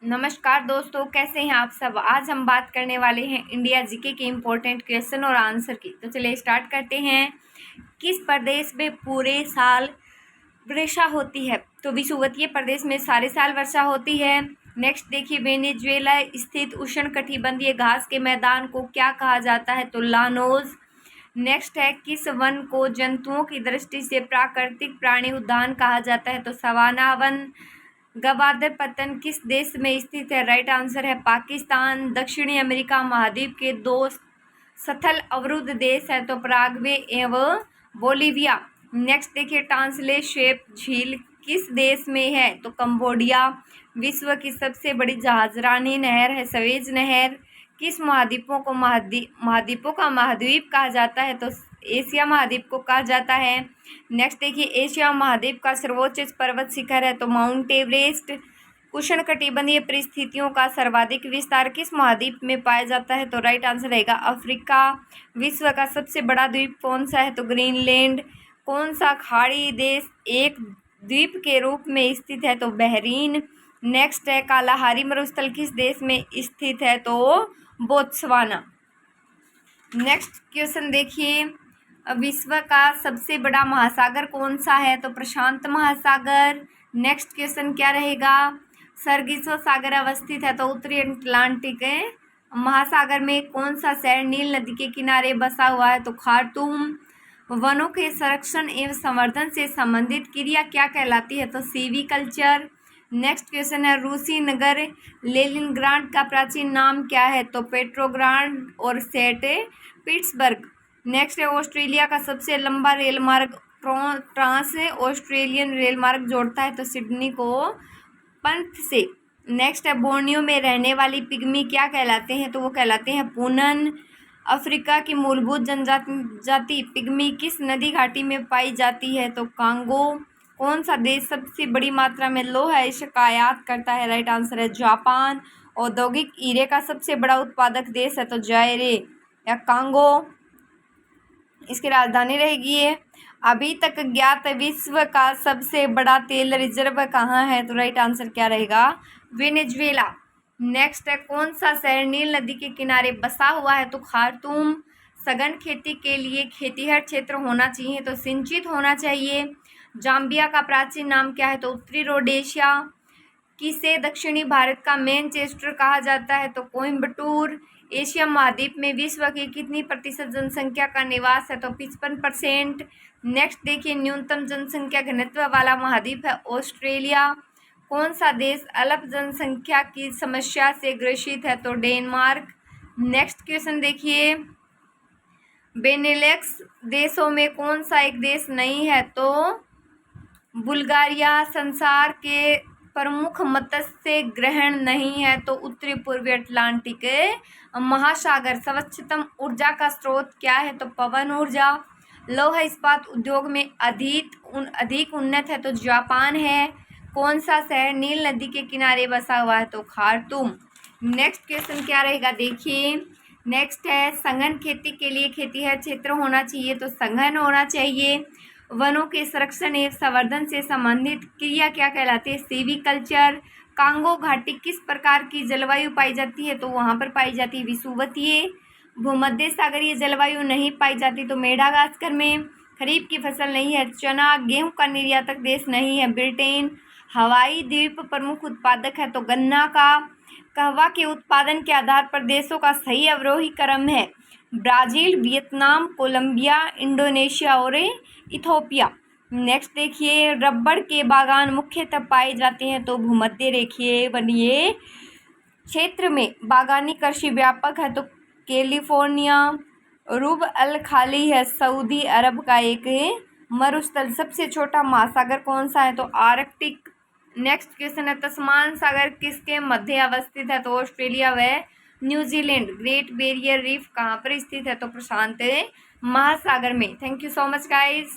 नमस्कार दोस्तों, कैसे हैं आप सब। आज हम बात करने वाले हैं इंडिया जीके के इम्पोर्टेंट क्वेश्चन और आंसर की। तो चलिए स्टार्ट करते हैं। किस प्रदेश में पूरे साल वर्षा होती है? तो विषुवतीय प्रदेश में सारे साल वर्षा होती है। नेक्स्ट देखिए, वेनेजुएला स्थित उष्णकटिबंधीय घास के मैदान को क्या कहा जाता है? तो लानोज। नेक्स्ट है, किस वन को जंतुओं की दृष्टि से प्राकृतिक प्राणी उद्यान कहा जाता है? तो सवाना वन। गवादर पत्तन किस देश में स्थित है? राइट आंसर है पाकिस्तान। दक्षिणी अमेरिका महाद्वीप के दो स्थल अवरुद्ध देश है तो पराग्वे एवं बोलीविया। नेक्स्ट देखिए, ट्रांसले शेप झील किस देश में है? तो कंबोडिया। विश्व की सबसे बड़ी जहाजरानी नहर है सवेज नहर। किस महाद्वीपों का महाद्वीप कहा जाता है? तो एशिया महाद्वीप को कहा जाता है। नेक्स्ट देखिए, एशिया महाद्वीप का सर्वोच्च पर्वत शिखर है तो माउंट एवरेस्ट। उष्णकटिबंधीय परिस्थितियों का सर्वाधिक विस्तार किस महाद्वीप में पाया जाता है? तो राइट आंसर रहेगा अफ्रीका। विश्व का सबसे बड़ा द्वीप कौन सा है? तो ग्रीनलैंड। कौन सा खाड़ी देश एक द्वीप के रूप में स्थित है? तो बहरीन। नेक्स्ट है, कालाहारी मरुस्थल किस देश में स्थित है? तो बोत्सवाना। नेक्स्ट क्वेश्चन देखिए, विश्व का सबसे बड़ा महासागर कौन सा है? तो प्रशांत महासागर। नेक्स्ट क्वेश्चन क्या रहेगा? सरगिसो सागर अवस्थित है तो उत्तरी अटलांटिक महासागर में कौन सा शहर नील नदी के किनारे बसा हुआ है? तो खार्तूम। वनों के संरक्षण एवं संवर्धन से संबंधित क्रिया क्या कहलाती है? तो सीवीकल्चर। नेक्स्ट क्वेश्चन है, रूसी नगर लेनिनग्राड का प्राचीन नाम क्या है? तो पेट्रोग्राड और सेंट पीटर्सबर्ग। नेक्स्ट है, ऑस्ट्रेलिया का सबसे लंबा रेल मार्ग ट्रांस ऑस्ट्रेलियन रेल मार्ग जोड़ता है तो सिडनी को पंथ से। नेक्स्ट है, बोर्नियो में रहने वाली पिग्मी क्या कहलाते हैं? तो वो कहलाते हैं पूनन। अफ्रीका की मूलभूत जनजाति पिग्मी किस नदी घाटी में पाई जाती है? तो कांगो। कौन सा देश सबसे बड़ी मात्रा में लोहा का आयात करता है? राइट आंसर है जापान। औद्योगिक हीरे का सबसे बड़ा उत्पादक देश है तो जायरे या कांगो। इसकी राजधानी रहेगी ये। अभी तक ज्ञात विश्व का सबसे बड़ा तेल रिजर्व कहाँ है? तो राइट आंसर क्या रहेगा? वेनेजुएला। नेक्स्ट है, कौन सा शहर नील नदी के किनारे बसा हुआ है? तो खार्तूम। सघन खेती के लिए खेतीहर क्षेत्र होना चाहिए तो सिंचित होना चाहिए। जाम्बिया का प्राचीन नाम क्या है? तो उत्तरी रोडेशिया। किसे दक्षिणी भारत का मैनचेस्टर कहा जाता है? तो कोयम्बटूर। एशिया महाद्वीप में विश्व की कितनी प्रतिशत जनसंख्या का निवास है? तो 55%। नेक्स्ट देखिए, न्यूनतम जनसंख्या घनत्व वाला महाद्वीप है ऑस्ट्रेलिया। कौन सा देश अल्प जनसंख्या की समस्या से ग्रसित है? तो डेनमार्क। नेक्स्ट क्वेश्चन देखिए, बेनेलेक्स देशों में कौन सा एक देश नहीं है? तो बुल्गारिया। संसार के प्रमुख मत्स्य ग्रहण नहीं है तो उत्तरी पूर्वी अटलांटिक महासागर। सर्वोच्चतम ऊर्जा का स्रोत क्या है? तो पवन ऊर्जा। लौह इस्पात उद्योग में अधिक उन्नत है तो जापान है। कौन सा शहर नील नदी के किनारे बसा हुआ है? तो खार्तूम। नेक्स्ट क्वेश्चन क्या रहेगा देखिए। नेक्स्ट है, सघन खेती के लिए खेतीहर क्षेत्र होना चाहिए तो सघन होना चाहिए। वनों के संरक्षण एवं संवर्धन से संबंधित क्रिया क्या कहलाती है? सीवीकल्चर। कांगो घाटी किस प्रकार की जलवायु पाई जाती है? तो वहाँ पर पाई जाती है विषुवतीय। भूमध्य सागरीय जलवायु नहीं पाई जाती तो मेडागास्कर में। खरीफ की फसल नहीं है चना। गेहूं का निर्यातक देश नहीं है ब्रिटेन। हवाई द्वीप प्रमुख उत्पादक है तो गन्ना का। कहवा के उत्पादन के आधार पर देशों का सही अवरोही क्रम है ब्राज़ील, वियतनाम, कोलंबिया, इंडोनेशिया और इथोपिया। नेक्स्ट देखिए, रबड़ के बागान मुख्यतः पाए जाते हैं तो भूमध्य रेखीय वनीय क्षेत्र में। बागानी कृषि व्यापक है तो कैलिफोर्निया। रूब अल खाली है सऊदी अरब का एक मरुस्थल। सबसे छोटा महासागर कौन सा है? तो आर्कटिक। नेक्स्ट क्वेश्चन है, तस्मान सागर किसके मध्य अवस्थित है? तो ऑस्ट्रेलिया व न्यूजीलैंड। ग्रेट बैरियर रीफ कहाँ पर स्थित है? तो प्रशांत महासागर में। Thank you so much guys.